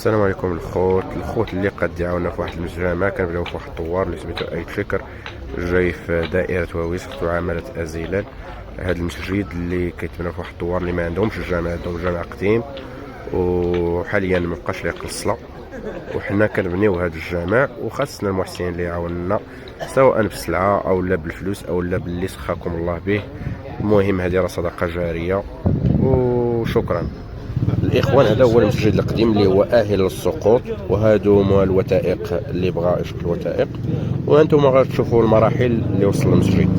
السلام عليكم الخوت اللي قد دعونا في واحد المجتمع. كنبداو في واحد الطوار اللي سميتو ايت شكر جاي في دائره وويسخ وعماله ازيلال. هذا المسجد اللي كيتبنى في واحد الطوار اللي ما عندهمش الجامع، عندهم جامع قديم وحاليا ما بقاش ليق الصلاه، وحنا كنبنيو هذا الجامع وخاصنا المحسنين اللي يعاوننا سواء بالسلعه او لا بالفلوس او لا باللي سخاكم الله به. المهم هذه راه صدقه جاريه وشكرا الاخوان. هذا هو المسجد القديم اللي هو اهل للسقوط، وهادو هما الوثائق اللي بغى يشوف الوثائق، وانتم غتشوفوا المراحل اللي وصل المسجد.